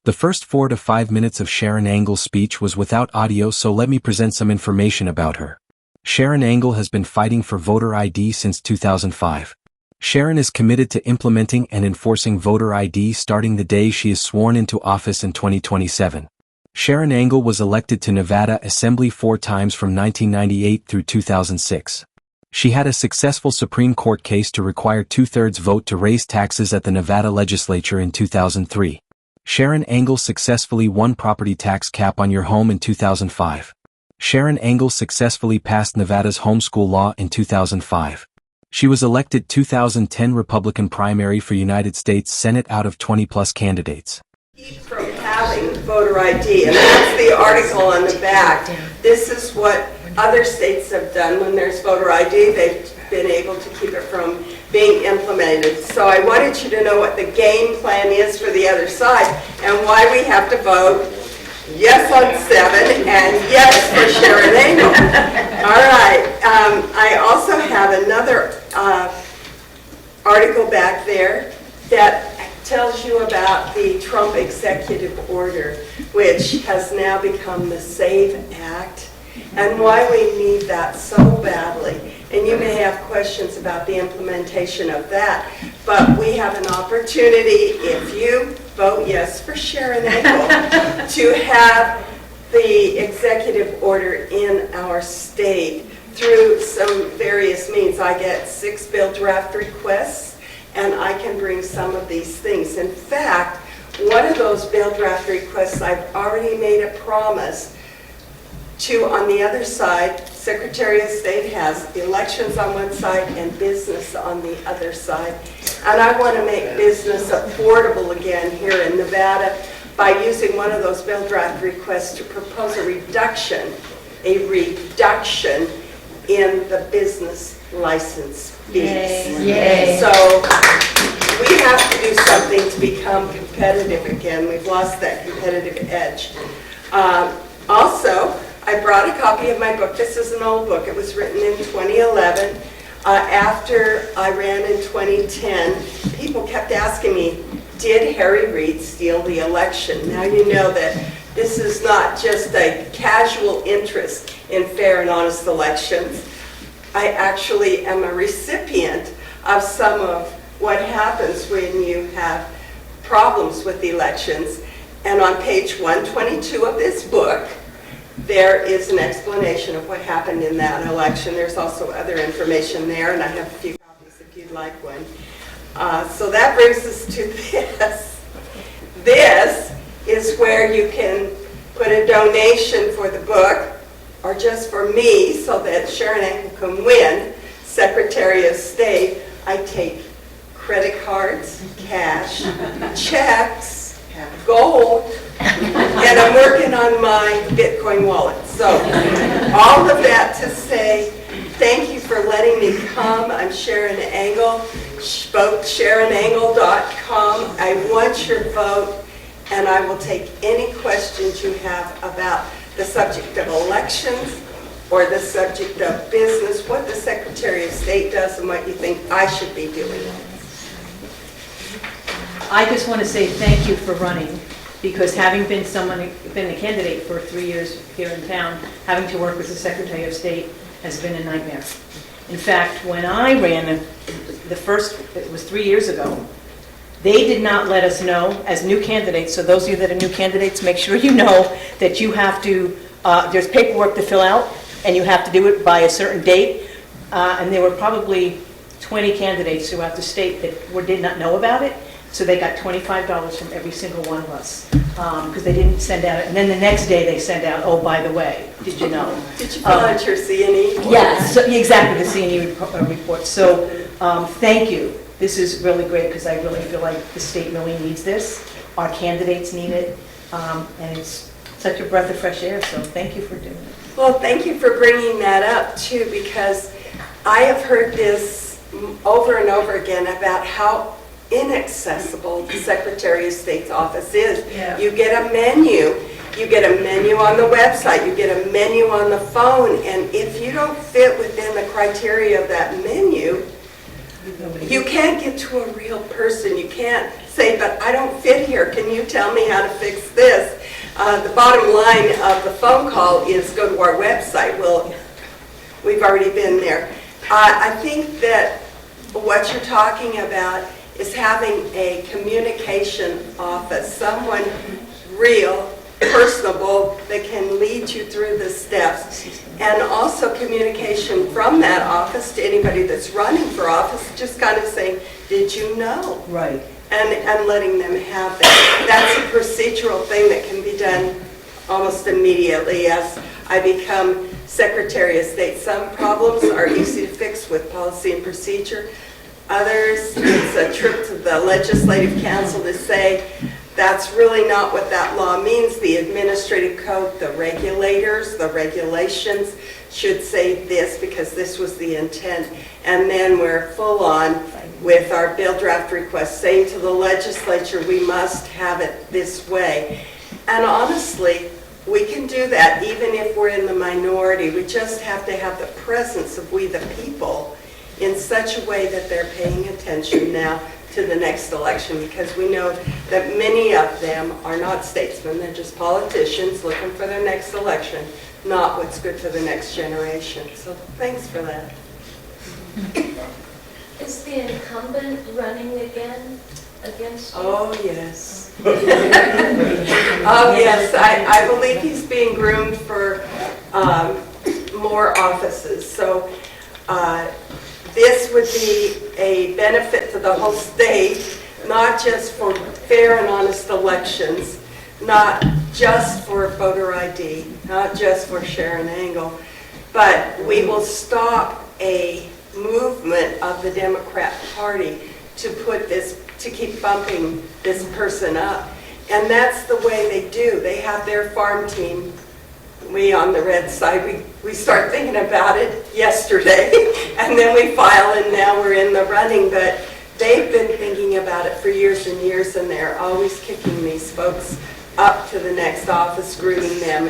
The first 4 to 5 minutes of Sharron Angle's speech was without audio, so let me present some information about her. Sharron Angle has been fighting for voter ID since 2005. Sharron is committed to implementing and enforcing voter ID starting the day she is sworn into office in 2027. Sharron Angle was elected to Nevada Assembly 4 times from 1998 through 2006. She had a successful Supreme Court case to require 2/3 vote to raise taxes at the Nevada legislature in 2003. Sharron Angle successfully won property tax cap on your home in 2005. Sharron Angle successfully passed Nevada's homeschool law in 2005. She was elected 2010 Republican primary for United States Senate out of 20-plus candidates. From having voter ID, and that's the article on the back. This is what other states have done when there's voter ID. They've been able to keep it from being implemented. So I wanted you to know what the game plan is for the other side and why we have to vote yes on 7 and yes for Sharron Angle. All right. I also have another article back there that tells you about the Trump executive order, which has now become the SAVE Act, and why we need that so badly. And you may have questions about the implementation of that, but we have an opportunity, if you vote yes for Sharron Angle, to have the executive order in our state through some various means. I get 6 bill draft requests, and I can bring some of these things. In fact, one of those bill draft requests, I've already made a promise to, on the other side. Secretary of State has elections on one side and business on the other side. And I want to make business affordable again here in Nevada by using one of those bill draft requests to propose a reduction in the business license fees. Yay. So we have to do something to become competitive again. We've lost that competitive edge. Also, I brought a copy of my book. This is an old book. It was written in 2011. After I ran in 2010, people kept asking me, did Harry Reid steal the election? Now you know that this is not just a casual interest in fair and honest elections. I actually am a recipient of some of what happens when you have problems with elections. And on page 122 of this book, there is an explanation of what happened in that election. There's also other information there, and I have a few copies if you'd like one. So that brings us to this. This is where you can put a donation for the book, or just for me, so that Sharron Angle can win Secretary of State. I take credit cards, cash, checks, gold, and I'm working on my Bitcoin wallet. So all of that to say, thank you for letting me come. I'm Sharron Angle. Vote SharronAngle.com. I want your vote, and I will take any questions you have about the subject of elections or the subject of business, what the Secretary of State does, and what you think I should be doing. I just want to say thank you for running, because having been a candidate for 3 years here in town, having to work with the Secretary of State has been a nightmare. In fact, when I ran it was 3 years ago, they did not let us know as new candidates. So those of you that are new candidates, make sure you know that you have to, there's paperwork to fill out, and you have to do it by a certain date. And there were probably 20 candidates throughout the state that did not know about it. So they got $25 from every single one of us, because they didn't send out it. And then the next day they send out, oh, by the way, did you know? Did you fill out your C&E? Yes, so, exactly, the C&E report. So thank you. This is really great, because I really feel like the state really needs this. Our candidates need it, and it's such a breath of fresh air. So thank you for doing it. Well, thank you for bringing that up, too, because I have heard this over and over again about how inaccessible the Secretary of State's office is. Yeah. You get a menu. You get a menu on the website. You get a menu on the phone. And if you don't fit within the criteria of that menu, You can't get to a real person. You can't say, but I don't fit here. Can you tell me how to fix this? The bottom line of the phone call is go to our website. Well, we've already been there. I think that what you're talking about is having a communication office, someone real, personable, that can lead you through the steps. And also communication from that office to anybody that's running for office, just kind of saying, did you know? Right. And letting them have that. That's a procedural thing that can be done almost immediately as I become Secretary of State. Some problems are easy to fix with policy and procedure. Others, it's a trip to the Legislative Council to say, that's really not what that law means. The administrative code, the regulators, the regulations should say this because this was the intent. And then we're full on with our bill draft request saying to the legislature, we must have it this way. And honestly, we can do that even if we're in the minority. We just have to have the presence of we the people in such a way that they're paying attention now to the next election, because we know that many of them are not statesmen. They're just politicians looking for their next election, not what's good for the next generation. So thanks for that. Is the incumbent running again against you? Oh, yes. Oh, yes. I believe he's being groomed for more offices. So this would be a benefit to the whole state, not just for fair and honest elections, not just for voter ID, not just for Sharron Angle, but we will stop a movement of the Democrat Party to put this, to keep bumping this person up. And that's the way they do. They have their farm team. We on the red side, we start thinking about it yesterday, and then we file, and now we're in the running. But they've been thinking about it for years and years, and they're always kicking these folks up to the next office, grooming them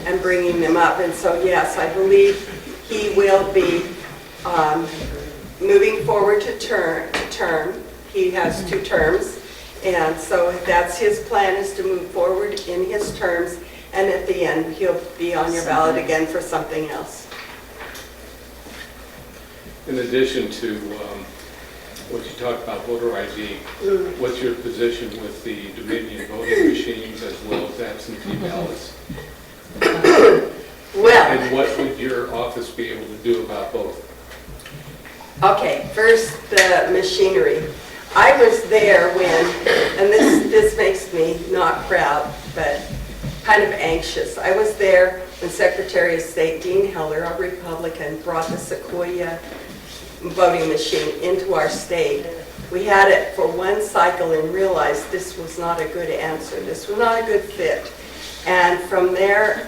and bringing them up. And so, yes, I believe he will be moving forward to term. He has 2 terms, and so that's his plan, is to move forward in his terms. And at the end, he'll be on your ballot again for something else. In addition to what you talked about, voter ID, what's your position with the Dominion voting machines as well as absentee ballots? Well, And what would your office be able to do about both? okay, first the machinery. I was there when, and this makes me not proud, but kind of anxious. I was there when Secretary of State Dean Heller, a Republican, brought the Sequoia voting machine into our state. We had it for one cycle and realized this was not a good answer. This was not a good fit. And from there,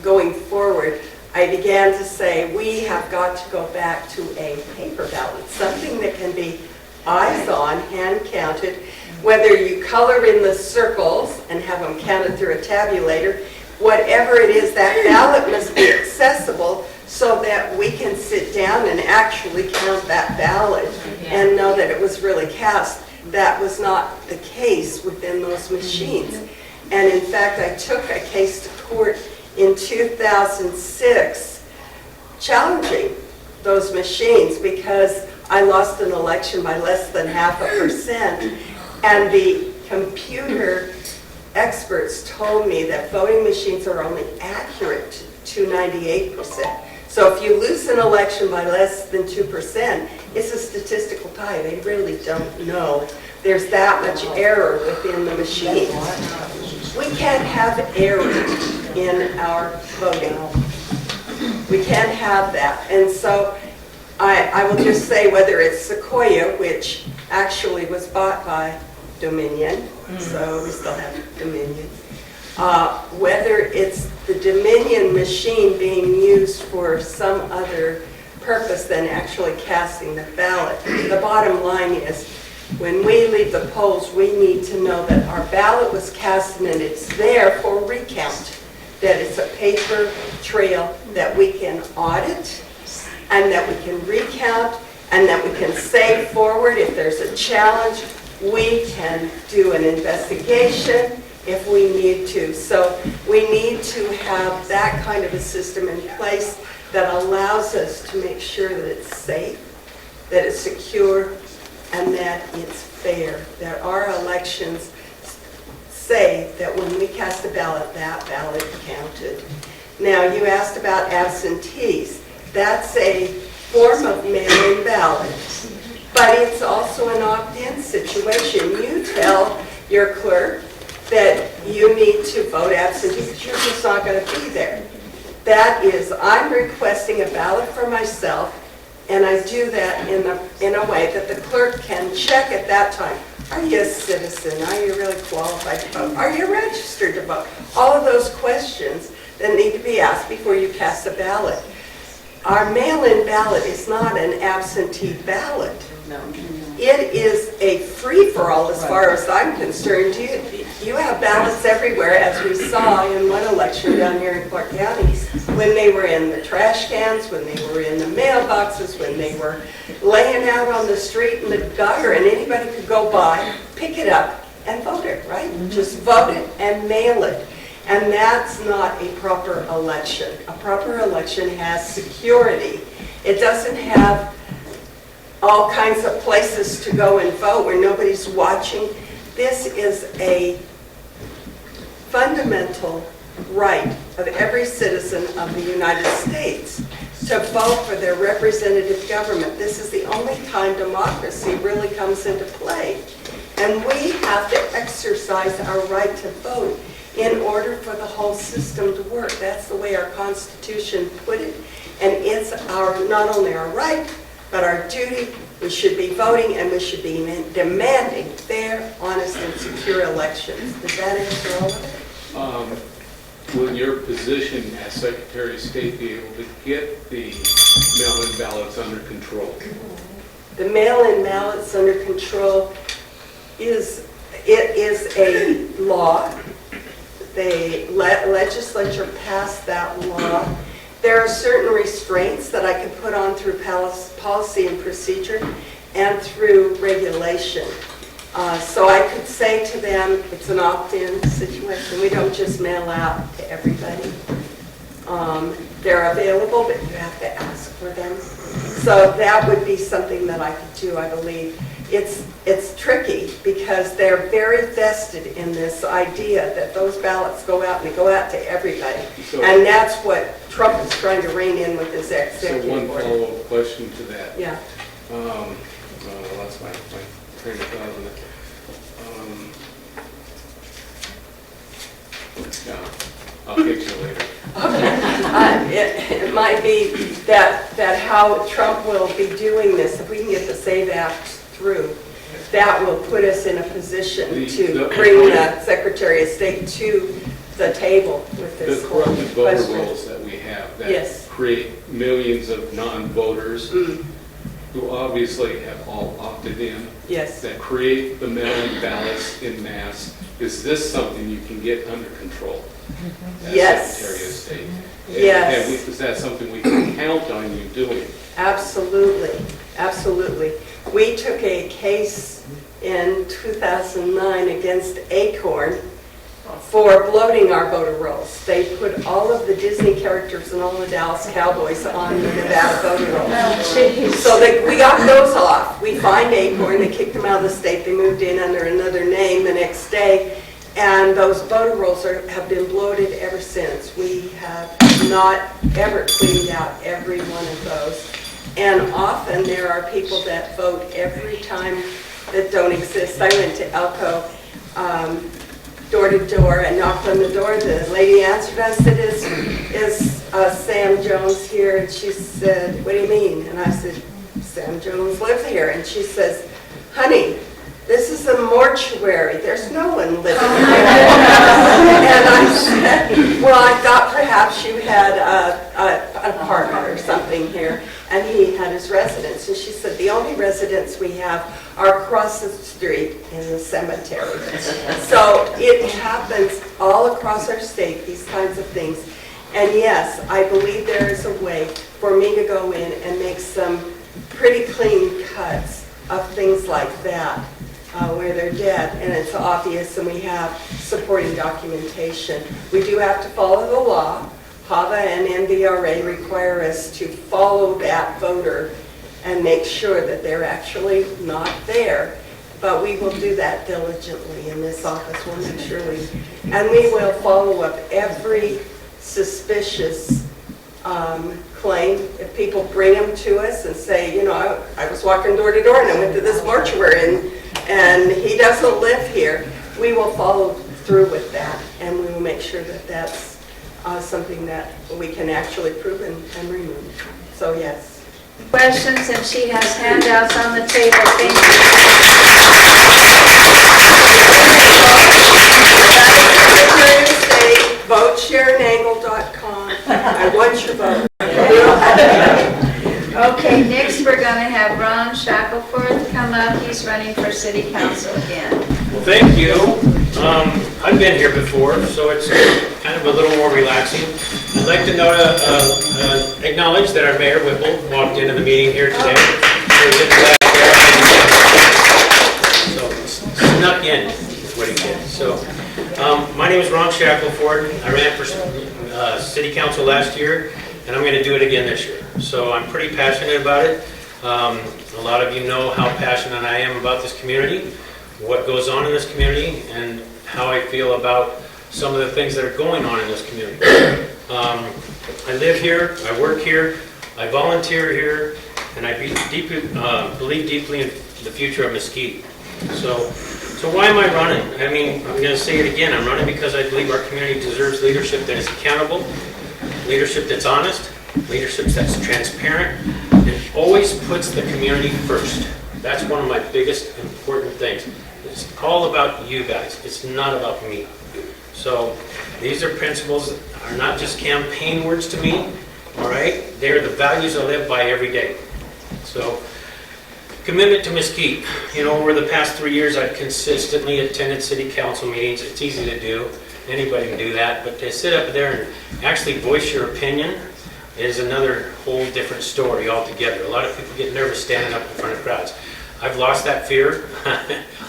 going forward, I began to say, we have got to go back to a paper ballot, something that can be eyes on, hand counted, whether you color in the circles and have them counted through a tabulator, whatever it is, that ballot must be accessible so that we can sit down and actually count that ballot and know that it was really cast. That was not the case within those machines. And in fact, I took a case to court in 2006 challenging those machines because I lost an election by less than 0.5%. And the computer experts told me that voting machines are only accurate to 98%. So if you lose an election by less than 2%, it's a statistical tie. They really don't know. There's that much error within the machine. We can't have error in our voting. We can't have that. And so I will just say, whether it's Sequoia, which actually was bought by Dominion, so we still have Dominion, whether it's the Dominion machine being used for some other purpose than actually casting the ballot. The bottom line is, when we leave the polls, we need to know that our ballot was cast and it's there for recount, that it's a paper trail that we can audit and that we can recount and that we can say forward if there's a challenge. We can do an investigation if we need to. So we need to have that kind of a system in place that allows us to make sure that it's safe, that it's secure, and that it's fair, that our elections say that when we cast a ballot, that ballot counted. Now, you asked about absentees. That's a form of mail-in ballot, but it's also an opt-in situation. You tell your clerk that you need to vote absentee because you're just not going to be there. That is, I'm requesting a ballot for myself, and I do that in a way that the clerk can check at that time. Are you a citizen? Are you really qualified to vote? Are you registered to vote? All of those questions that need to be asked before you cast a ballot. Our mail-in ballot is not an absentee ballot. No. It is a free-for-all as far as I'm concerned. You have ballots everywhere, as we saw in one election down here in Clark County, when they were in the trash cans, when they were in the mailboxes, when they were laying out on the street in the gutter, and anybody could go by, pick it up, and vote it, right? Just vote it and mail it. And that's not a proper election. A proper election has security. It doesn't have all kinds of places to go and vote where nobody's watching. This is a fundamental right of every citizen of the United States to vote for their representative government. This is the only time democracy really comes into play. And we have to exercise our right to vote in order for the whole system to work. That's the way our Constitution put it. And it's not only our right, but our duty. We should be voting, and we should be demanding fair, honest, and secure elections. Does that answer all of it? Will your position as Secretary of State be able to get the mail-in ballots under control? The mail-in ballots under control is a law. The legislature passed that law. There are certain restraints that I can put on through policy and procedure and through regulation. So I could say to them, it's an opt-in situation. We don't just mail out to everybody. They're available, but you have to ask for them. So that would be something that I could do, I believe. It's tricky because they're very vested in this idea that those ballots go out and they go out to everybody. And that's what Trump is trying to rein in with his executive order. So one follow-up question to that. Yeah. I lost my train of thought on that. I'll get you later. It might be that how Trump will be doing this, if we can get the SAVE Act through, that will put us in a position to bring the Secretary of State to the table with this The whole corrupted voter question. rolls that we have that Yes. create millions of non-voters who obviously have all opted in, Yes. that create the mail-in ballots in mass. Is this something you can get under control as Yes. Secretary of State? Yes. And is that something we can count on you doing? Absolutely, absolutely. We took a case in 2009 against Acorn for bloating our voter rolls. They put all of the Disney characters and all the Dallas Cowboys on the Nevada voter rolls. So we got those off. We fined Acorn, they kicked them out of the state, they moved in under another name the next day, and those voter rolls have been bloated ever since. We have not ever cleaned out every one of those. And often there are people that vote every time that don't exist. I went to Elko door to door and knocked on the door. The lady answered. I said, is Sam Jones here? And she said, what do you mean? And I said, Sam Jones lives here. And she says, honey, this is a mortuary. There's no one living here. And I said, well, I thought perhaps you had an apartment or something here. And he had his residence. And she said, the only residence we have are across the street in the cemetery. So it happens all across our state, these kinds of things. And yes, I believe there is a way for me to go in and make some pretty clean cuts of things like that where they're dead and it's obvious and we have supporting documentation. We do have to follow the law. HAVA and NVRA require us to follow that voter and make sure that they're actually not there. But we will do that diligently in this office. We'll make sure and we will follow up every suspicious claim. If people bring them to us and say, you know, I was walking door to door and I went to this mortuary and he doesn't live here, we will follow through with that and we will make sure that that's something that we can actually prove and remove. So yes. Questions, and she has handouts on the table. Thank you. Vote SharonAngle.com. I want your vote. Okay, next we're going to have Ron Shackelford come up. He's running for city council again. Well, thank you. I've been here before, so it's kind of a little more relaxing. I'd like to acknowledge that our Mayor Whipple walked into the meeting here today. So snuck in is what he did. So my name is Ron Shackelford. I ran for city council last year, and I'm going to do it again this year. So I'm pretty passionate about it. A lot of you know how passionate I am about this community, what goes on in this community, and how I feel about some of the things that are going on in this community. I live here, I work here, I volunteer here, and I believe deeply in the future of Mesquite. So why am I running? I mean, I'm going to say it again. I'm running because I believe our community deserves leadership that is accountable, leadership that's honest, leadership that's transparent, and always puts the community first. That's one of my biggest important things. It's all about you guys. It's not about me. So these are principles that are not just campaign words to me, all right? They're the values I live by every day. So commitment to Mesquite. You know, over the past 3 years, I've consistently attended city council meetings. It's easy to do. Anybody can do that. But to sit up there and actually voice your opinion is another whole different story altogether. A lot of people get nervous standing up in front of crowds. I've lost that fear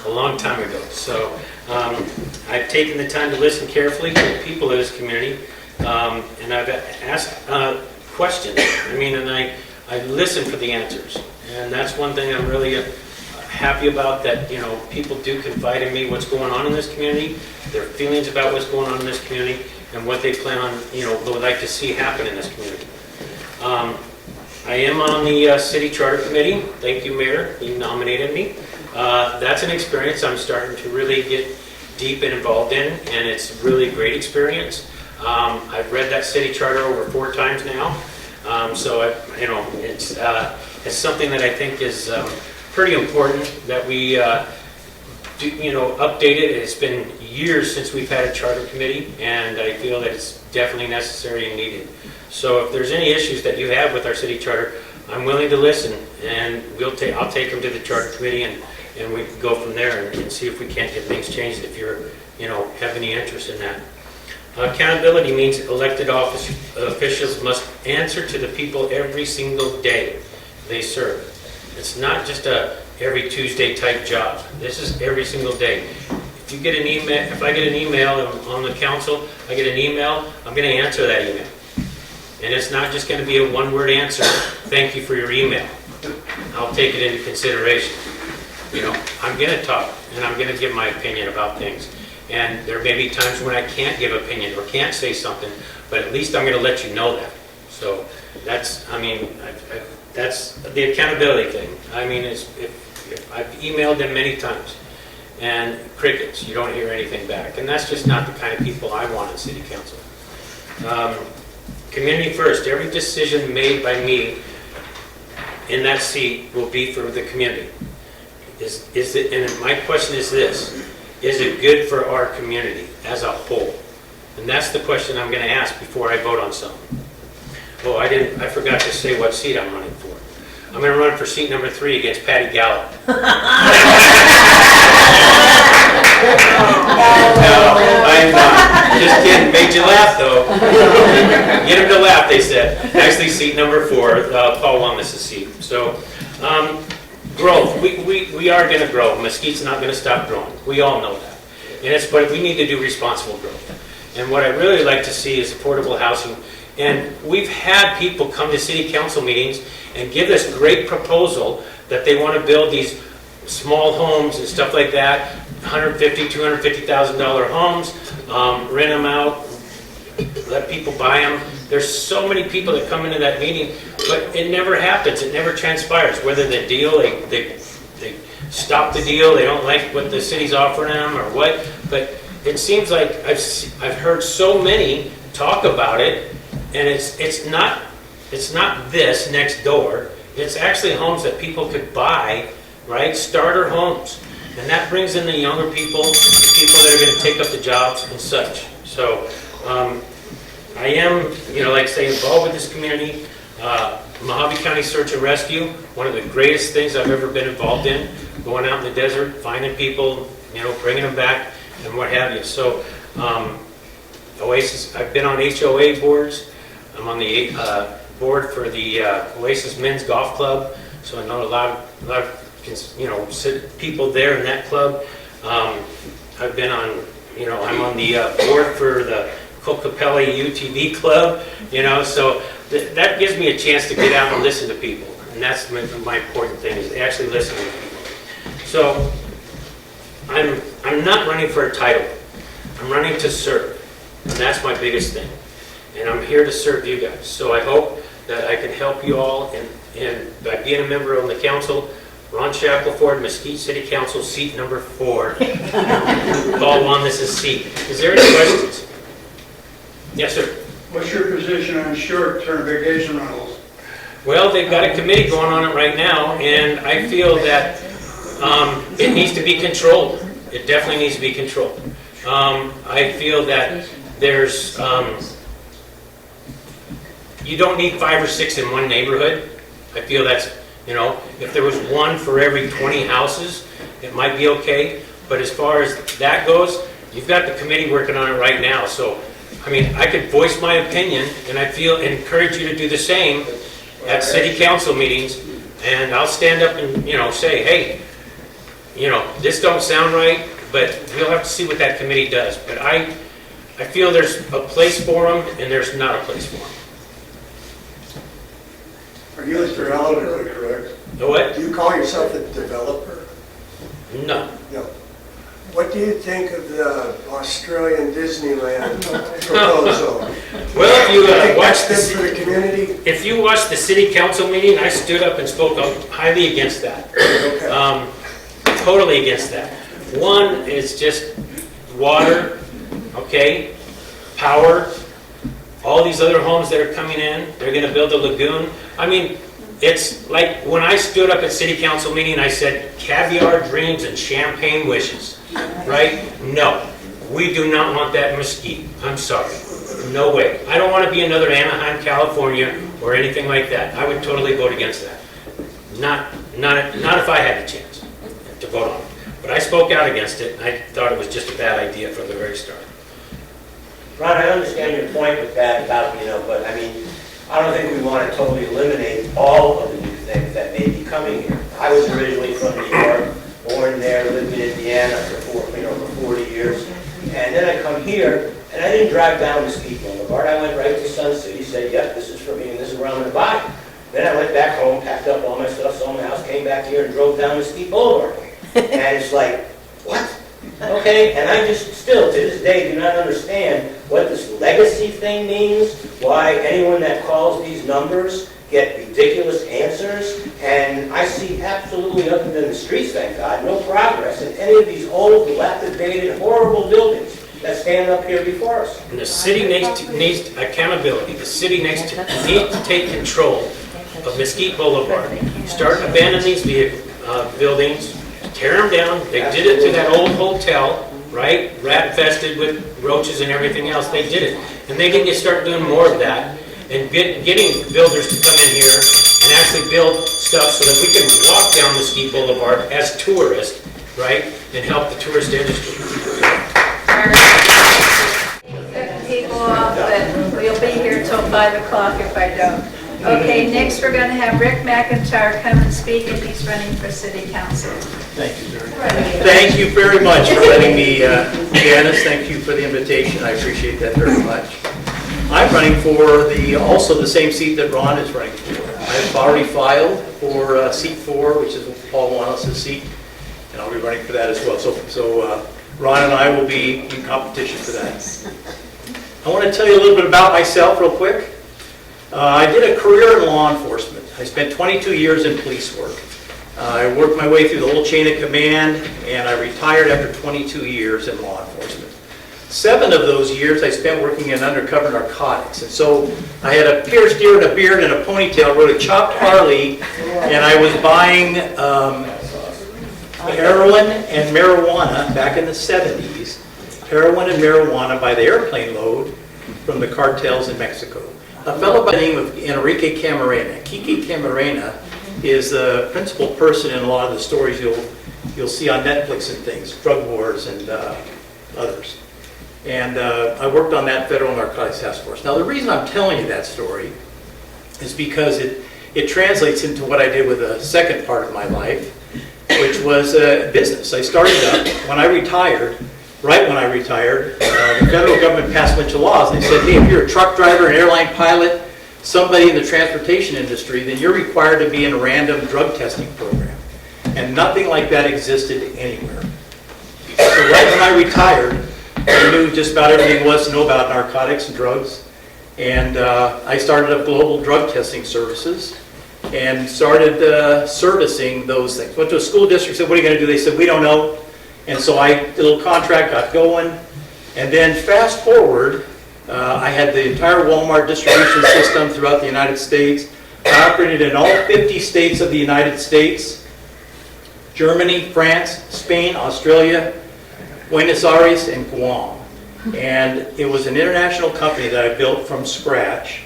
a long time ago. So I've taken the time to listen carefully to the people of this community, and I've asked questions. I mean, and I listen for the answers. And that's one thing I'm really happy about, that, you know, people do confide in me what's going on in this community, their feelings about what's going on in this community, and what they plan on, you know, would like to see happen in this community. I am on the City Charter Committee. Thank you, Mayor. You nominated me. That's an experience I'm starting to really get deep and involved in, and it's really a great experience. I've read that City Charter over 4 times now, so it's something that I think is pretty important that we update it. It's been years since we've had a Charter Committee, and I feel that it's definitely necessary and needed. So if there's any issues that you have with our city charter, I'm willing to listen, and I'll take them to the Charter Committee, and we can go from there and see if we can't get things changed if have any interest in that. Accountability means elected officials must answer to the people every single day they serve. It's not just a every Tuesday type job. This is every single day. If you get an email, if I get an email on the council, I get an email, I'm going to answer that email. And it's not just going to be a one-word answer, thank you for your email. I'll take it into consideration. You know, I'm going to talk, and I'm going to give my opinion about things. And there may be times when I can't give opinion or can't say something, but at least I'm going to let you know that. So that's the accountability thing. I mean, I've emailed them many times, and crickets, you don't hear anything back. And that's just not the kind of people I want in city council. Community first. Every decision made by me in that seat will be for the community. And my question is this: is it good for our community as a whole? And that's the question I'm going to ask before I vote on something. Oh, I forgot to say what seat I'm running for. I'm going to run for seat number 3 against Pattie Gallo. No, I'm not. Just kidding. Made you laugh, though. Get him to laugh, they said. Actually, seat number 4, Paul Lummis' seat. So Growth, we are gonna grow. Mesquite's not gonna stop growing. We all know that. But we need to do responsible growth. And what I really like to see is affordable housing. And we've had people come to city council meetings and give this great proposal that they want to build these small homes and stuff like that, $150,000, $250,000 homes, rent them out, let people buy them. There's so many people that come into that meeting, but it never happens. It never transpires. Whether the deal, they stop the deal, they don't like what the city's offering them or what. But it seems like I've heard so many talk about it, and it's not this next door. It's actually homes that people could buy, right? Starter homes. And that brings in the younger people, the people that are going to take up the jobs and such. So I am, like I say, involved with this community. Mojave County Search and Rescue, one of the greatest things I've ever been involved in, going out in the desert, finding people, bringing them back and what have you. So Oasis, I've been on HOA boards. I'm on the board for the Oasis Men's Golf Club, so I know a lot of people there in that club. I've been on, I'm on the board for the Cocapelli UTV Club, so that gives me a chance to get out and listen to people, and that's my important thing, is actually listening to people. So I'm not running for a title. I'm running to serve, and that's my biggest thing. And I'm here to serve you guys. So I hope that I can help you all, and by being a member on the council. Ron Shackelford, Mesquite City Council, seat number 4. Paul won this is seat. Is there any questions? Yes, sir. What's your position on short-term vacation rentals? Well, they've got a committee going on it right now, and I feel that it needs to be controlled. It definitely needs to be controlled. I feel that there's, you don't need 5 or 6 in one neighborhood. I feel that's, if there was one for every 20 houses, it might be okay. But as far as that goes, you've got the committee working on it right now. So, I could voice my opinion, and I encourage you to do the same at city council meetings. And I'll stand up and, say, hey, this don't sound right, but we'll have to see what that committee does. But I feel there's a place for them, and there's not a place for them. Are you a developer, correct? What? Do you call yourself a developer? No. No. What do you think of the Australian Disneyland proposal? Well, if you watch this for the community, if you watch the city council meeting, I stood up and spoke highly against that. okay. Totally against that. One is just water, okay, power. All these other homes that are coming in, they're going to build a lagoon. It's like when I stood up at city council meeting, I said, caviar dreams and champagne wishes, right? No, we do not want that in Mesquite. I'm sorry. No way. I don't want to be another Anaheim, California, or anything like that. I would totally vote against that. Not if I had the chance to vote on it. But I spoke out against it, and I thought it was just a bad idea from the very start. Ron, I understand your point with that about, but I don't think we want to totally eliminate all of the new things that may be coming here. I was originally from New York, born there, lived in Indiana for 40 years. And then I come here, and I didn't drive down Mesquite Boulevard. I went right to Sun City, said, yep, this is for me, and this is where I'm going to buy. Then I went back home, packed up all my stuff, sold my house, came back here and drove down Mesquite Boulevard. And it's like, what? Okay, and I just still, to this day, do not understand what this legacy thing means, why anyone that calls these numbers get ridiculous answers, and I see absolutely, other than the streets, thank God, no progress in any of these old, dilapidated, horrible buildings that stand up here before us. And the city needs accountability. The city needs to take control of Mesquite Boulevard. Start abandoning these buildings, tear them down. They did it to that old hotel, right? Rat infested with roaches and everything else. They did it. And they need to start doing more of that and getting builders to come in here and actually build stuff so that we can walk down Mesquite Boulevard as tourists, right? And help the tourist industry. People off, but we'll be here till 5 o'clock if I don't. Okay, next we're going to have Rick McIntire come and speak, and he's running for city council. Thank you, sir. Thank you very much for letting me, Janice, thank you for the invitation. I appreciate that very much. I'm running for also the same seat that Ron is running for. I've already filed for seat 4, which is Paul Wallace's seat, and I'll be running for that as well. So Ron and I will be in competition for that. I want to tell you a little bit about myself real quick. I did a career in law enforcement. I spent 22 years in police work. I worked my way through the whole chain of command, and I retired after 22 years in law enforcement. 7 of those years I spent working in undercover narcotics. And so I had a pierced ear and a beard and a ponytail, rode a chopped Harley, and I was buying heroin and marijuana back in the 70s. Heroin and marijuana by the airplane load from the cartels in Mexico. A fellow by the name of Enrique Camarena. Kiki Camarena is the principal person in a lot of the stories you'll see on Netflix and things, drug wars and others. And I worked on that federal narcotics task force. Now the reason I'm telling you that story is because it translates into what I did with the second part of my life, which was business. I started up when I retired. Right when I retired, the federal government passed a bunch of laws. They said, hey, if you're a truck driver, an airline pilot, somebody in the transportation industry, then you're required to be in a random drug testing program. And nothing like that existed anywhere. So right when I retired, I knew just about everything there was to know about narcotics and drugs. And I started up global drug testing services and started servicing those things. Went to a school district, said, what are you going to do? They said, we don't know. And so I did a little contract, got going, and then fast forward, I had the entire Walmart distribution system throughout the United States. I operated in all 50 states of the United States, Germany, France, Spain, Australia, Buenos Aires, and Guam. And it was an international company that I built from scratch.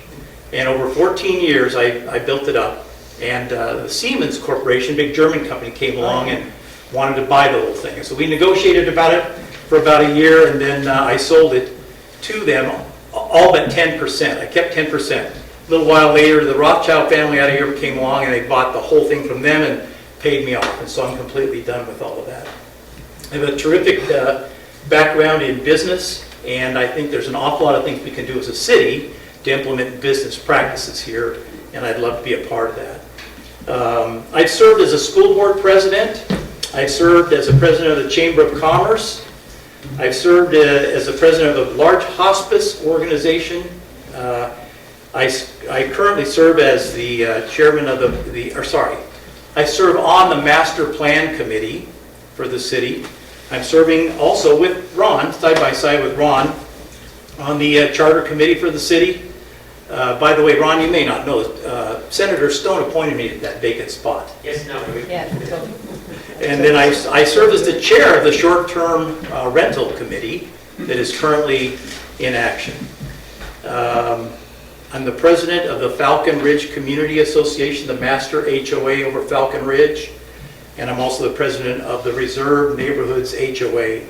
And over 14 years, I built it up. And the Siemens Corporation, big German company, came along and wanted to buy the whole thing. And so we negotiated about it for about a year, and then I sold it to them, all but 10%. I kept 10%. A little while later, the Rothschild family out of Europe came along, and they bought the whole thing from them and paid me off. And so I'm completely done with all of that. I have a terrific background in business, and I think there's an awful lot of things we can do as a city to implement business practices here, and I'd love to be a part of that. I've served as a school board president. I've served as a president of the Chamber of Commerce. I've served as the president of a large hospice organization. I currently serve as the chairman of I serve on the master plan committee for the city. I'm serving also with Ron, side by side with Ron, on the charter committee for the city. By the way, Ron, you may not know, Senator Stone appointed me to that vacant spot. Yes, no. Yeah. And then I serve as the chair of the short-term rental committee that is currently in action. I'm the president of the Falcon Ridge Community Association, the master HOA over Falcon Ridge, and I'm also the president of the Reserve Neighborhoods HOA.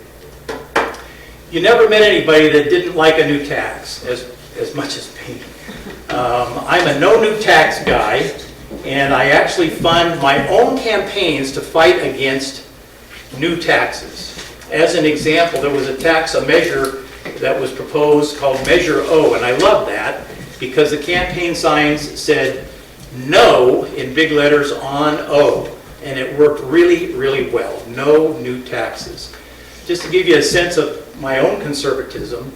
You never met anybody that didn't like a new tax as much as me. I'm a no new tax guy, and I actually fund my own campaigns to fight against new taxes. As an example, there was a measure that was proposed called Measure O, and I love that because the campaign signs said no in big letters on O, and it worked really, really well. No new taxes. Just to give you a sense of my own conservatism,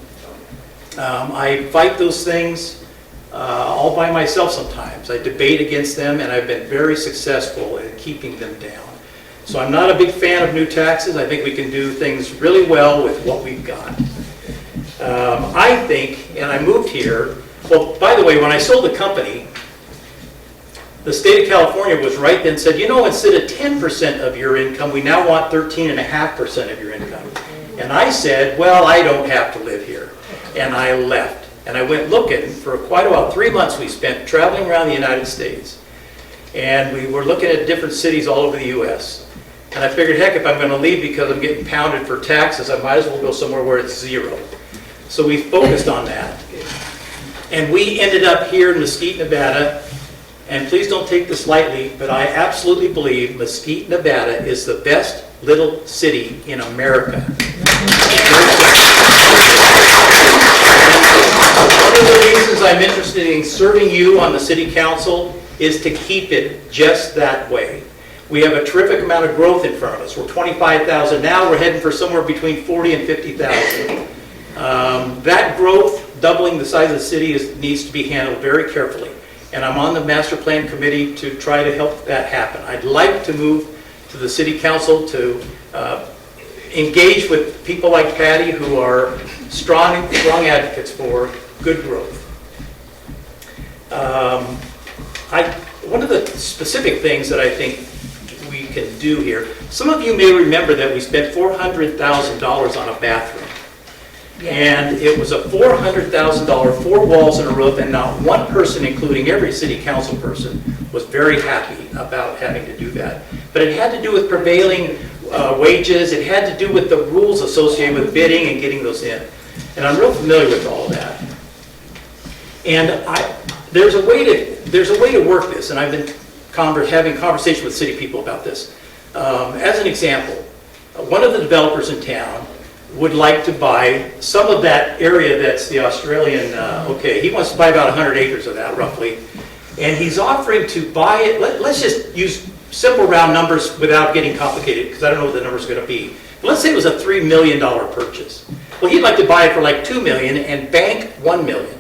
I fight those things all by myself sometimes. I debate against them, and I've been very successful in keeping them down. So I'm not a big fan of new taxes. I think we can do things really well with what we've got. I think, and I moved here, well, by the way, when I sold the company, the state of California was right then said, you know, instead of 10% of your income, we now want 13.5% of your income. And I said, well, I don't have to live here. And I left. And I went looking for quite a while. 3 months we spent traveling around the United States. And we were looking at different cities all over the U.S. And I figured, heck, if I'm going to leave because I'm getting pounded for taxes, I might as well go somewhere where it's zero. So we focused on that. And we ended up here in Mesquite, Nevada, and please don't take this lightly, but I absolutely believe Mesquite, Nevada is the best little city in America. One of the reasons I'm interested in serving you on the city council is to keep it just that way. We have a terrific amount of growth in front of us. We're 25,000 now. We're heading for somewhere between 40 and 50,000. That growth, doubling the size of the city, needs to be handled very carefully. And I'm on the master plan committee to try to help that happen. I'd like to move to the city council to engage with people like Pattie, who are strong advocates for good growth. One of the specific things that I think we can do here, some of you may remember that we spent $400,000 on a bathroom. And it was a $400,000, 4 walls and a roof, and not one person, including every city council person, was very happy about having to do that. But it had to do with prevailing wages. It had to do with the rules associated with bidding and getting those in. And I'm real familiar with all of that. And there's a way to work this, and I've been having conversations with city people about this. As an example, one of the developers in town would like to buy some of that area that's the Australian, he wants to buy about 100 acres of that roughly, and he's offering to buy it, let's just use simple round numbers without getting complicated, because I don't know what the number's going to be. But let's say it was a $3 million purchase. Well, he'd like to buy it for like $2 million and bank $1 million.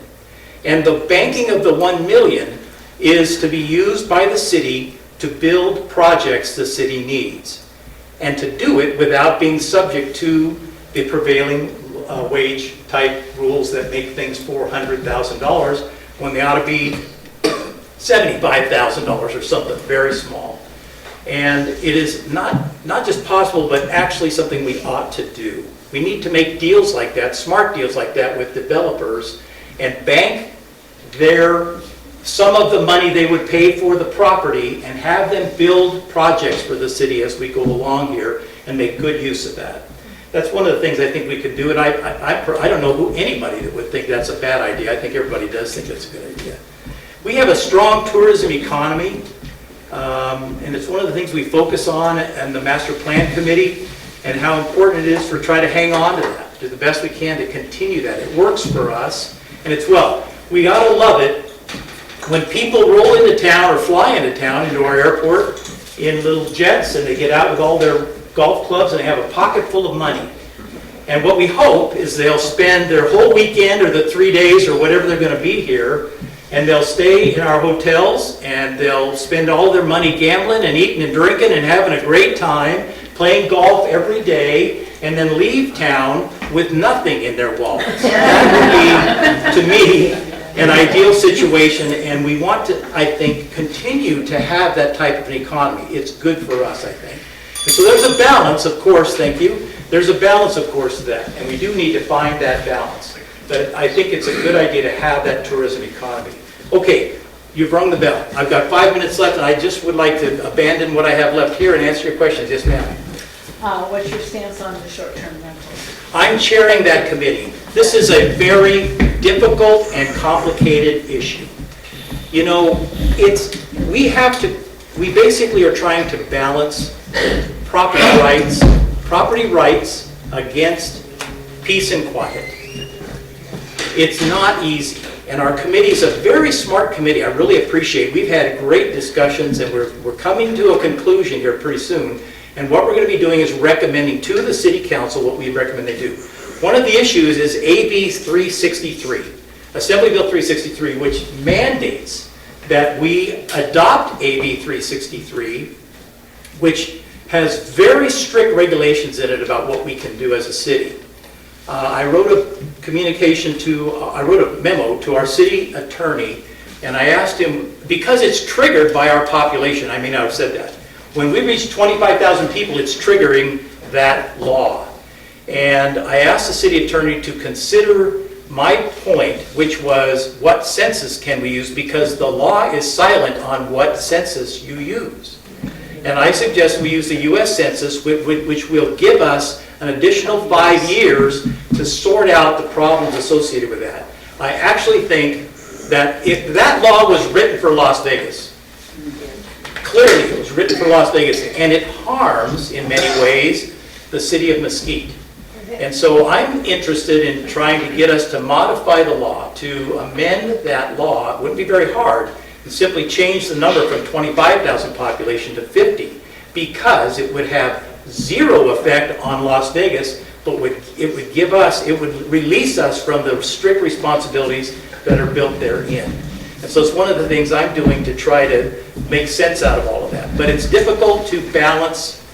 And the banking of the $1 million is to be used by the city to build projects the city needs, and to do it without being subject to the prevailing wage type rules that make things $400,000 when they ought to be $75,000 or something very small. And it is not just possible, but actually something we ought to do. We need to make deals like that, smart deals like that with developers, and bank some of the money they would pay for the property and have them build projects for the city as we go along here and make good use of that. That's one of the things I think we could do, and I don't know anybody that would think that's a bad idea. I think everybody does think that's a good idea. We have a strong tourism economy, and it's one of the things we focus on in the Master Plan Committee, and how important it is for try to hang on to that, do the best we can to continue that. It works for us, and we ought to love it when people roll into town or fly into town, into our airport, in little jets, and they get out with all their golf clubs and they have a pocket full of money. And what we hope is they'll spend their whole weekend or the 3 days or whatever they're going to be here, and they'll stay in our hotels and they'll spend all their money gambling and eating and drinking and having a great time, playing golf every day, and then leave town with nothing in their wallets. That would be, to me, an ideal situation, and we want to, I think, continue to have that type of an economy. It's good for us, I think. And so there's a balance, of course, thank you. There's a balance, of course, to that, and we do need to find that balance. But I think it's a good idea to have that tourism economy. Okay, you've rung the bell. I've got 5 minutes left, and I just would like to abandon what I have left here and answer your questions. Yes, ma'am. What's your stance on the short-term rentals? I'm chairing that committee. This is a very difficult and complicated issue. You know, we basically are trying to balance property rights against peace and quiet. It's not easy. And our committee is a very smart committee. I really appreciate it. We've had great discussions, and we're coming to a conclusion here pretty soon. And what we're going to be doing is recommending to the City Council what we recommend they do. One of the issues is AB 363, Assembly Bill 363, which mandates that we adopt AB 363, which has very strict regulations in it about what we can do as a city. I wrote a memo to our city attorney, and I asked him, because it's triggered by our population, I may not have said that. When we reach 25,000 people, it's triggering that law. And I asked the city attorney to consider my point, which was, what census can we use? Because the law is silent on what census you use. And I suggest we use the U.S. Census, which will give us an additional 5 years to sort out the problems associated with that. I actually think that if that law was written for Las Vegas, Clearly, it was written for Las Vegas, and it harms, in many ways, the city of Mesquite. And so I'm interested in trying to get us to modify the law, to amend that law. It wouldn't be very hard, and simply change the number from 25,000 population to 50, because it would have zero effect on Las Vegas, but it would release us from the strict responsibilities that are built therein. And so it's one of the things I'm doing to try to make sense out of all of that. But it's difficult to balance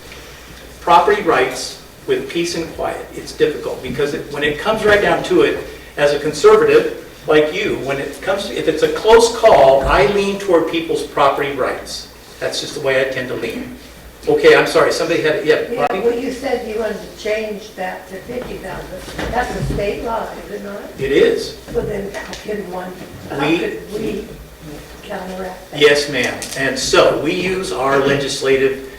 property rights with peace and quiet. It's difficult because when it comes right down to it, as a conservative like you, if it's a close call, I lean toward people's property rights. That's just the way I tend to lean. Okay, I'm sorry, somebody had, yeah. Yeah, well, you said you wanted to change that to 50,000. That's a state law, is it not? It is. So then how could we counteract that? Yes, ma'am. And so we use our legislative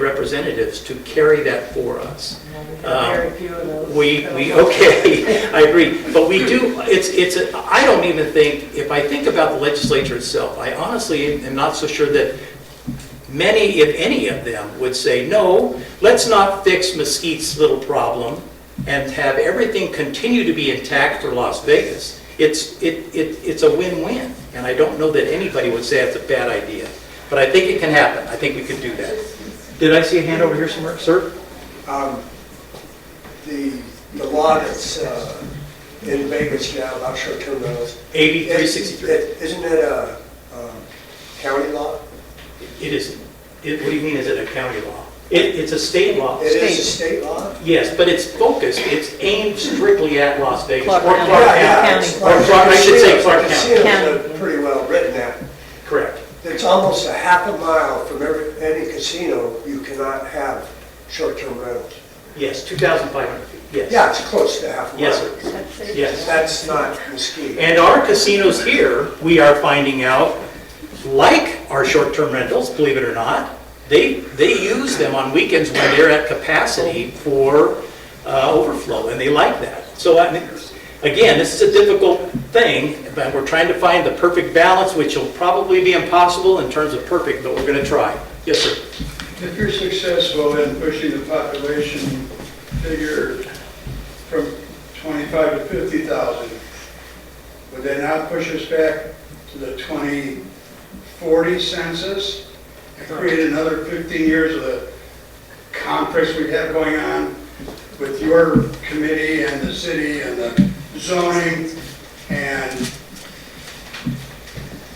representatives to carry that for us. Very few of those. Okay, I agree. But we do, I don't even think, if I think about the legislature itself, I honestly am not so sure that many, if any of them, would say, no, let's not fix Mesquite's little problem and have everything continue to be intact for Las Vegas. It's a win-win. And I don't know that anybody would say it's a bad idea. But I think it can happen. I think we could do that. Did I see a hand over here somewhere, sir? The law that's in Vegas now about short-term rentals. AB 363. Isn't it a county law? It isn't. What do you mean, is it a county law? It's a state law. It is a state law? Yes, but it's focused, it's aimed strictly at Las Vegas. Clark Or County. Clark County. I should say Clark County. Casinos are pretty well written at. Correct. It's almost a half a mile from any casino you cannot have short-term rentals. Yes, 2,500 feet, yes. Yeah, it's close to half a mile. Yes, sir. Yes. That's not Mesquite. And our casinos here, we are finding out, like our short-term rentals, believe it or not, they use them on weekends when they're at capacity for overflow, and they like that. So I mean, again, this is a difficult thing, but we're trying to find the perfect balance, which will probably be impossible in terms of perfect, but we're going to try. Yes, sir. If you're successful in pushing the population figure from 25 to 50,000, would they not push us back to the 2040 census and create another 15 years of the conference we have going on with your committee and the city and the zoning and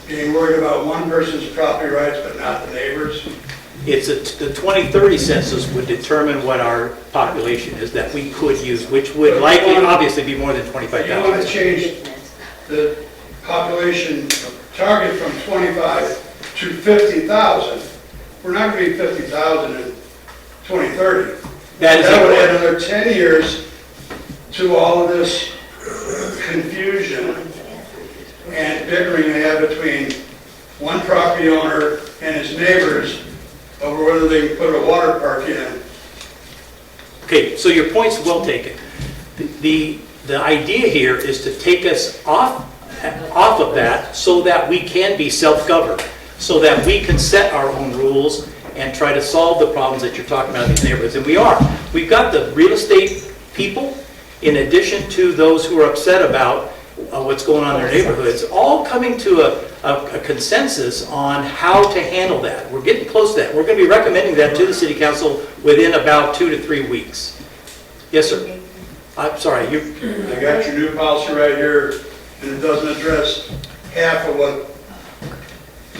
being worried about one person's property rights but not the neighbors? The 2030 census would determine what our population is that we could use, which would likely, obviously, be more than 25,000. You want to change the population target from 25 to 50,000. We're not going to be 50,000 in 2030. That would add another 10 years to all of this confusion and bickering they have between one property owner and his neighbors over whether they can put a water park in. Okay, so your point's well taken. The idea here is to take us off of that so that we can be self-governed, so that we can set our own rules and try to solve the problems that you're talking about in these neighborhoods. And we are. We've got the real estate people, in addition to those who are upset about what's going on in their neighborhoods, all coming to a consensus on how to handle that. We're getting close to that. We're going to be recommending that to the City Council within about 2 to 3 weeks. Yes, sir. I'm sorry. I got your new policy right here, and it doesn't address half of what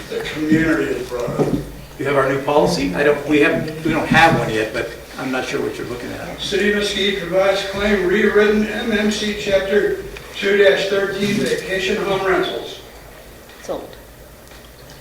the community has brought up. You have our new policy? We don't have one yet, but I'm not sure what you're looking at. City of Mesquite provides claim rewritten MMC Chapter 2-13 vacation home rentals. Sold.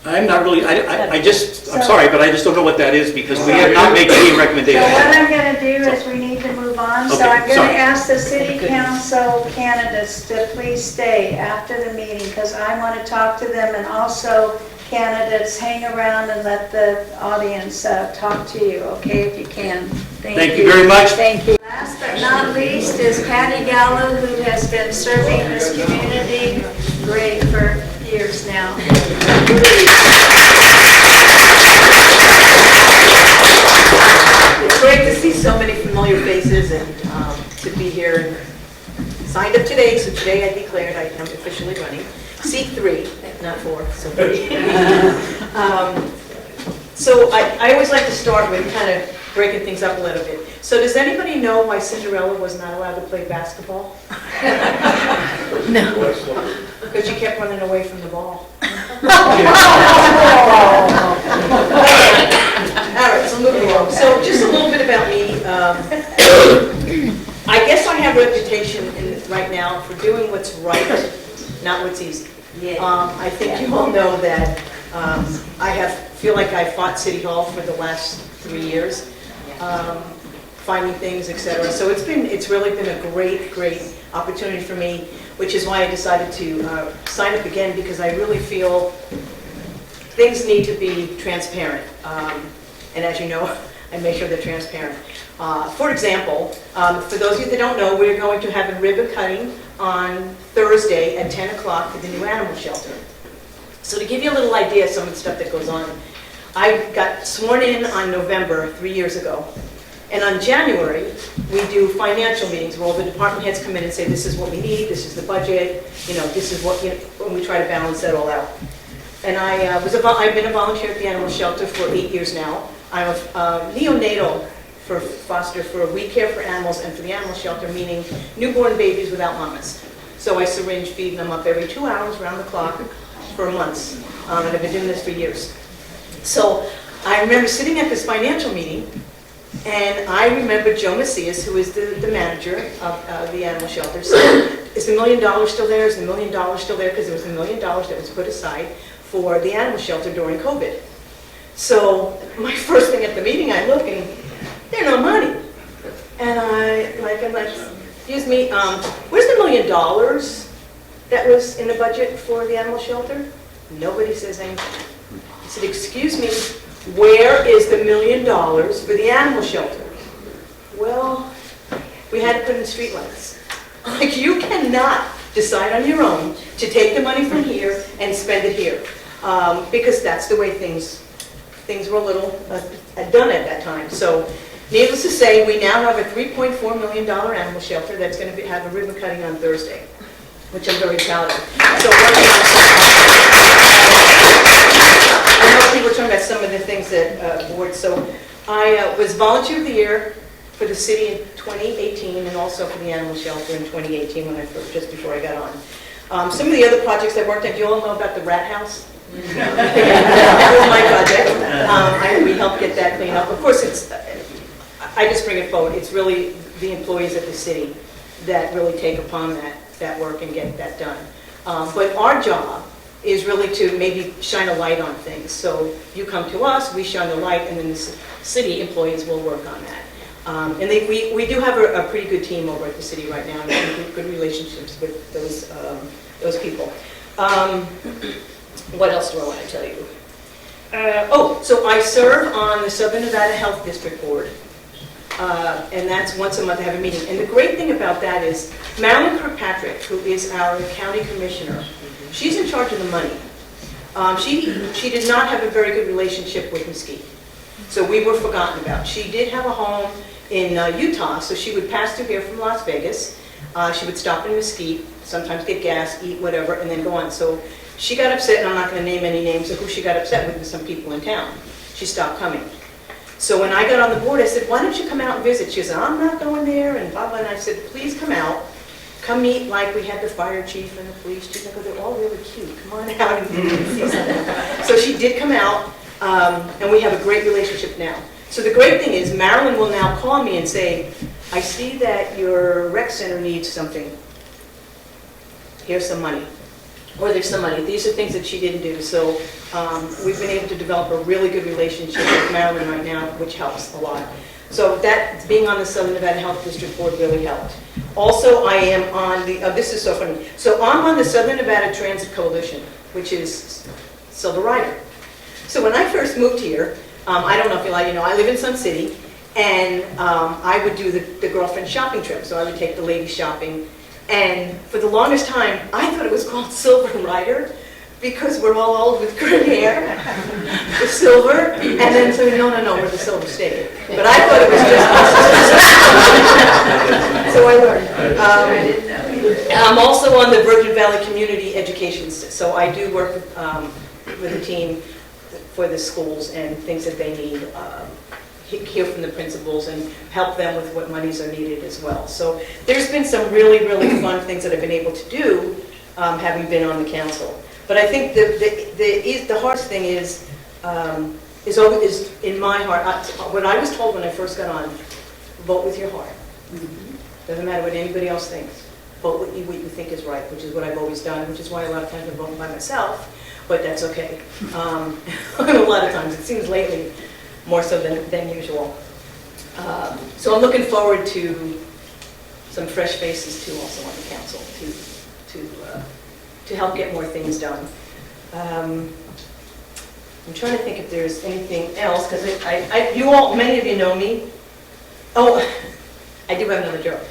I'm not really, I'm sorry, but I just don't know what that is because we have not made any So recommendations. what I'm going to do is we need to move on. So Okay, I'm going sorry. to ask the city council candidates to please stay after the meeting because I want to talk to them, and also candidates hang around and let the audience talk to you, okay, if you can. Thank you very much. Thank you. Last but not least is Pattie Gallo, who has been serving this community great for years. volunteers now. It's great to see so many familiar faces and to be here and signed up today. So today I declared I am officially running. Seat 3, not 4, so 3. So I always like to start with kind of breaking things up a little bit. So does anybody know why Cinderella was not allowed to play basketball? No. Because she kept running away from the ball. All right, so moving along. So just a little bit about me. I guess I have a reputation right now for doing what's right, not what's easy. I think you all know that I feel like I fought City Hall for the last 3 years, finding things, etc. So it's really been a great opportunity for me, which is why I decided to sign up again, because I really feel things need to be transparent. And as you know, I make sure they're transparent. For example, for those of you that don't know, we're going to have a ribbon cutting on Thursday at 10 o'clock for the new animal shelter. So to give you a little idea of some of the stuff that goes on, I got sworn in on November 3 years ago. And on January, we do financial meetings where all the department heads come in and say, this is what we need, this is the budget, this is what, and we try to balance that all out. And I've been a volunteer at the animal shelter for 8 years now. I'm a neonatal for foster for we care for animals and for the animal shelter, meaning newborn babies without mamas. So I syringe feed them up every 2 hours around the clock for months. And I've been doing this for years. So I remember sitting at this financial meeting, and I remember Joe Macias, who is the manager of the animal shelter, said, is the $1 million still there? Is the $1 million still there? Because there was $1 million that was put aside for the animal shelter during COVID. So my first thing at the meeting, I look and there's no money. And I'm like, excuse me, where's the $1 million that was in the budget for the animal shelter? Nobody says anything. I said, excuse me, where is the $1 million for the animal shelter? Well, we had to put in streetlights. Like, you cannot decide on your own to take the money from here and spend it here. Because that's the way things were a little done at that time. So, needless to say, we now have a $3.4 million animal shelter that's going to have a ribbon cutting on Thursday, which I'm very proud of. So, I know people were talking about some of the things that board. So, I was Volunteer of the Year for the city in 2018, and also for the animal shelter in 2018 when just before I got on. Some of the other projects I worked on. Do you all know about the rat house? That was my project. We helped get that cleaned up. Of course, I just bring it forward. It's really the employees at the city that really take upon that work and get that done. But our job is really to maybe shine a light on things. So you come to us, we shine the light, and then the city employees will work on that. And we do have a pretty good team over at the city right now, and good relationships with those people. What else do I want to tell you? So I serve on the Southern Nevada Health District Board, and that's once a month I have a meeting. And the great thing about that is Marilyn Kirkpatrick, who is our county commissioner, she's in charge of the money. She did not have a very good relationship with Mesquite, so we were forgotten about. She did have a home in Utah, so she would pass through here from Las Vegas. She would stop in Mesquite, sometimes get gas, eat, whatever, and then go on. So she got upset, and I'm not going to name any names of who she got upset with some people in town. She stopped coming. So when I got on the board, I said, why don't you come out and visit? She said, I'm not going there, and blah, blah. And I said, please come out. Come meet, like we had the fire chief and the police chief. I go, they're all really cute. Come on out and see something. So she did come out, and we have a great relationship now. So the great thing is Marilyn will now call me and say, I see that your rec center needs something. Here's some money. Or there's some money. These are things that she didn't do. So we've been able to develop a really good relationship with Marilyn right now, which helps a lot. So that, being on the Southern Nevada Health District Board really helped. Also, I am on the, this is so funny. So I'm on the Southern Nevada Transit Coalition, which is Silver Rider. So when I first moved here, I don't know if you like, I live in Sun City, and I would do the girlfriend shopping trip. So I would take the ladies shopping. And for the longest time, I thought it was called Silver Rider because we're all old with gray hair, the silver, and then so no, we're the Silver State. But I thought it was just us. So I learned. I'm also on the Virgin Valley Community Education, so I do work with a team for the schools and things that they need, hear from the principals and help them with what monies are needed as well. So there's been some really, really fun things that I've been able to do, having been on the council. But I think the hardest thing is always in my heart. What I was told when I first got on: vote with your heart. Doesn't matter what anybody else thinks. Vote what you think is right, which is what I've always done. Which is why a lot of times I'm voting by myself, but that's okay. A lot of times, it seems lately, more so than usual. So I'm looking forward to some fresh faces too, also on the council to help get more things done. I'm trying to think if there's anything else, because many of you know me. Oh, I do have another joke.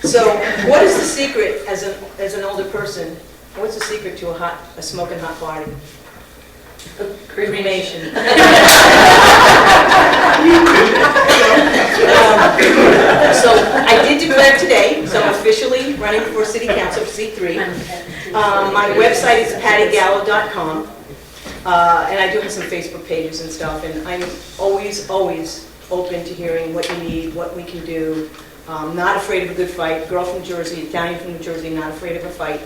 So, what is the secret as an older person? What's the secret to a smoking hot party? Cremation. So I did declare today, so I'm officially running for City Council, seat 3. My website is pattiegallo.com, and I do have some Facebook pages and stuff, and I'm always open to hearing what you need, what we can do. Not afraid of a good fight. Girl from Jersey, Italian from New Jersey, not afraid of a fight.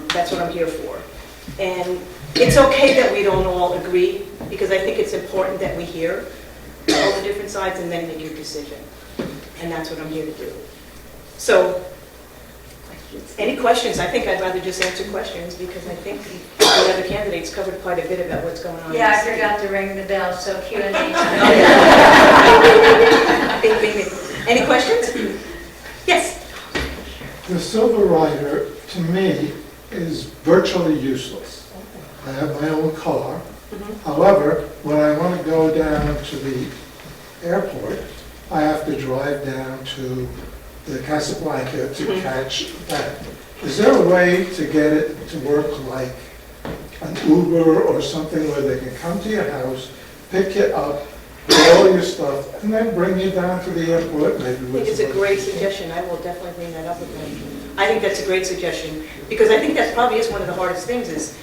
That's what I'm here for. And it's okay that we don't all agree, because I think it's important that we hear all the different sides and then make your decision. And that's what I'm here to do. So, any questions? I think I'd rather just answer questions, because I think the other candidates covered quite a bit about what's going on. Yeah, I forgot to ring the bell, so Q&A. Any questions? Yes? The Silver Rider, to me, is virtually useless. I have my own car. However, when I want to go down to the airport, I have to drive down to the Casablanca to catch that. Is there a way to get it to work like an Uber or something where they can come to your house, pick you up, get all your stuff, and then bring you down to the airport maybe? I think it's a great suggestion. I will definitely bring that up with them. I think that's a great suggestion, because I think that probably is one of the hardest things is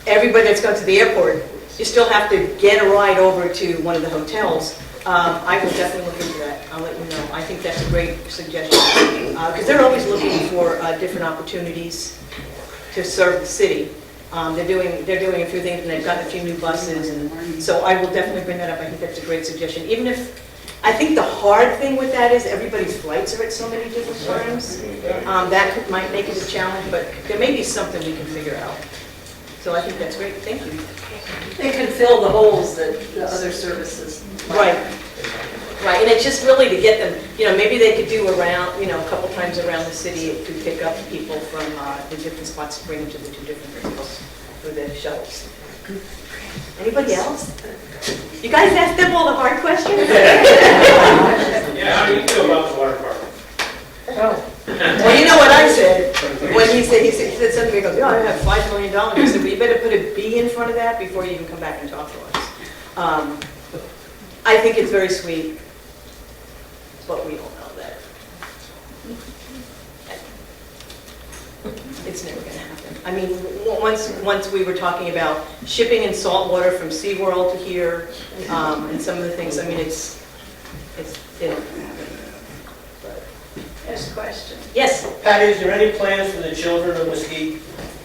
everybody that's gone to the airport, you still have to get a ride over to one of the hotels. I will definitely look into that. I'll let you know. I think that's a great suggestion, because they're always looking for different opportunities to serve the city. They're doing a few things, and they've gotten a few new buses, and so I will definitely bring that up. I think that's a great suggestion. Even if I think the hard thing with that is everybody's flights are at so many different times. That might make it a challenge, but there may be something we can figure out. So I think that's great. Thank you. They can fill the holes that the other services. Right. Right, and it's just really to get them, maybe they could do around, a couple times around the city to pick up people from the different spots to bring them to the 2 different principals for the shuttles. Anybody else? You guys asked them all the hard questions? Yeah, how do you feel about the water park? Well, you know what I said? When he said something, he goes, I have $5 million. I said, well, you better put a B in front of that before you even come back and talk to us. I think it's very sweet, but we all know that it's never going to happen. I mean, once we were talking about shipping in salt water from SeaWorld to here, and some of the things, I mean, it's Yes, question. Yes? Pattie, is there any plans for the children of Mesquite?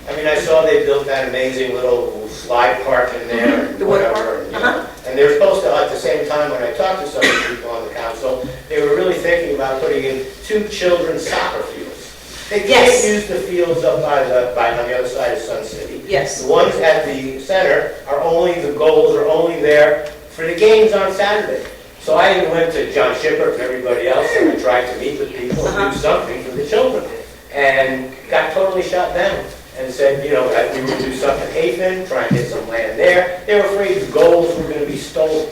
I mean, I saw they built that amazing little slide park in there, The water park? whatever. And they were supposed to, at the same time, when I talked to some of the people on the council, they were really thinking about putting in 2 children's soccer fields. They can't Yes. use the fields up on the other side of Sun City. Yes. The ones at the center the goals are only there for the games on Saturday. So I even went to John Shipper and everybody else, and I tried to meet with people and do something for the children. And got totally shut down and said, that we would do something in Hafen, try and get some land there. They were afraid the goals were going to be stolen.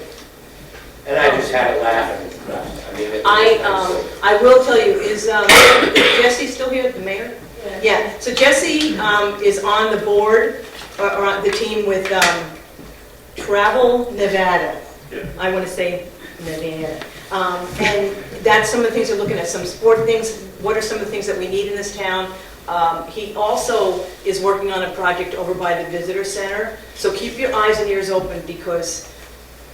And I just had to laugh. I will tell you, is Jesse still here, the mayor? Yeah. So Jesse is on the board or the team with Travel Nevada. I want to say Nevada. And that's some of the things we're looking at, some sport things. What are some of the things that we need in this town? He also is working on a project over by the visitor center. So keep your eyes and ears open, because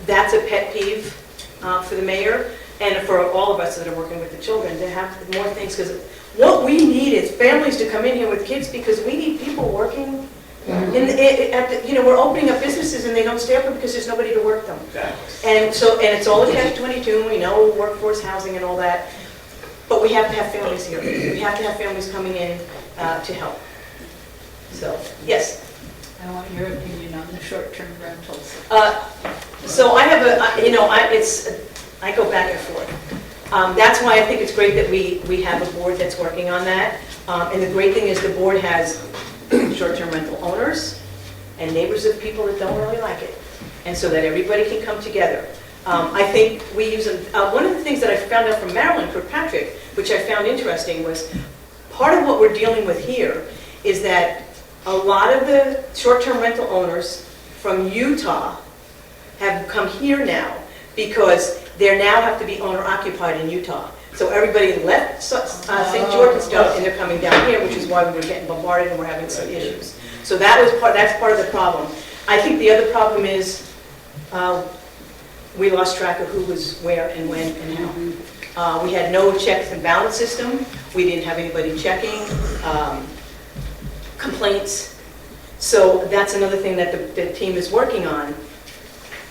that's a pet peeve for the mayor and for all of us that are working with the children, to have more things. Because what we need is families to come in here with kids, because we need people working. We're opening up businesses and they don't stay open because there's nobody to work them. Exactly. And it's all a catch-22. We know workforce housing and all that. But we have to have families here. We have to have families coming in to help. So, yes. I want your opinion on the short-term rentals. So I have I go back and forth. That's why I think it's great that we have a board that's working on that. And the great thing is the board has short-term rental owners and neighbors of people that don't really like it. And so that everybody can come together. I think we use, one of the things that I found out from Marilyn Kirkpatrick, which I found interesting, was part of what we're dealing with here is that a lot of the short-term rental owners from Utah have come here now because they now have to be owner-occupied in Utah. So everybody left St. George and stuff, and they're coming down here, which is why we were getting bombarded and we're having some issues. So that's part of the problem. I think the other problem is we lost track of who was where and when and how. We had no checks and balance system. We didn't have anybody checking complaints. So that's another thing that the team is working on.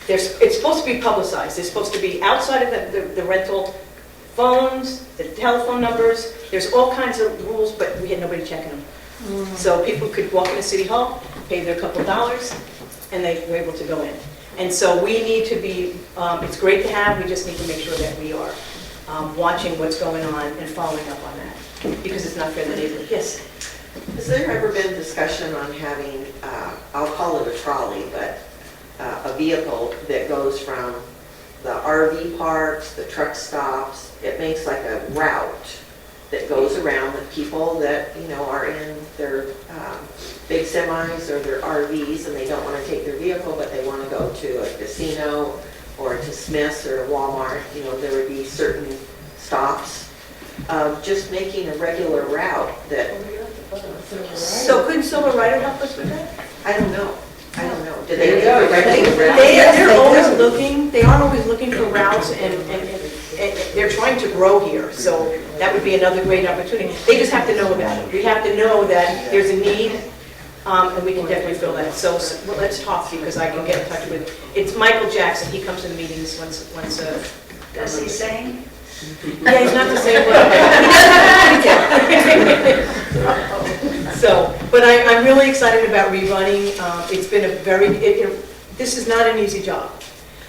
It's supposed to be publicized. It's supposed to be outside of the rental phones, the telephone numbers. There's all kinds of rules, but we had nobody checking them. So people could walk into City Hall, pay their couple dollars, and they were able to go in. And so we need to be, it's great to have, we just need to make sure that we are watching what's going on and following up on that, because it's not fair to the neighborhood. Yes? Has there ever been discussion on having, I'll call it a trolley, but a vehicle that goes from the RV parks, the truck stops, it makes like a route that goes around with people that, are in their big semis or their RVs and they don't want to take their vehicle, but they want to go to a casino or to Smith's or Walmart. There would be certain stops of just making a regular route that... So couldn't Silver Rider help us with that? I don't know. Do they have a regular route? They're always looking, they are always looking for routes, and they're trying to grow here, so that would be another great opportunity. They just have to know about it. We have to know that there's a need, and we can definitely fill that. So well, let's talk, because I can get in touch with, it's Michael Jackson. He comes to the meetings once. Does he sing? Yeah, he's not the same word. He doesn't have to. So, but I'm really excited about rerunning. It's been this is not an easy job,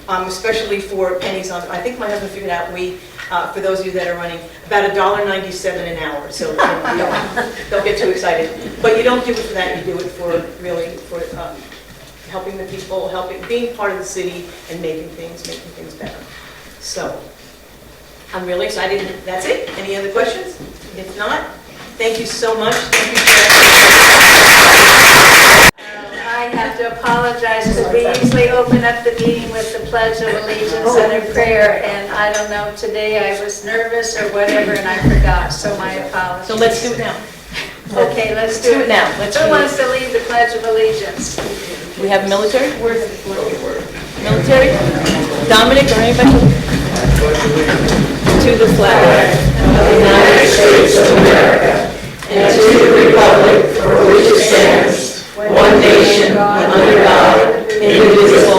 especially for pennies on. I think my husband figured out for those of you that are running, about $1.97 an hour. So don't get too excited. But you don't do it for that. You do it for helping the people, being part of the city, and making things better. So. I'm really excited. That's it. Any other questions? If not, thank you so much. Thank you I have to apologize because we usually open up the meeting with the Pledge of Allegiance and a prayer, and I don't know, today I was nervous or whatever and I forgot, so my apologies. So let's do it now. Okay, let's do it now. Who wants to lead the Pledge of Allegiance? We have military? Military? Dominic or anybody? To the flag of the United States of America and to the republic for which it stands, one nation, under God, indivisible,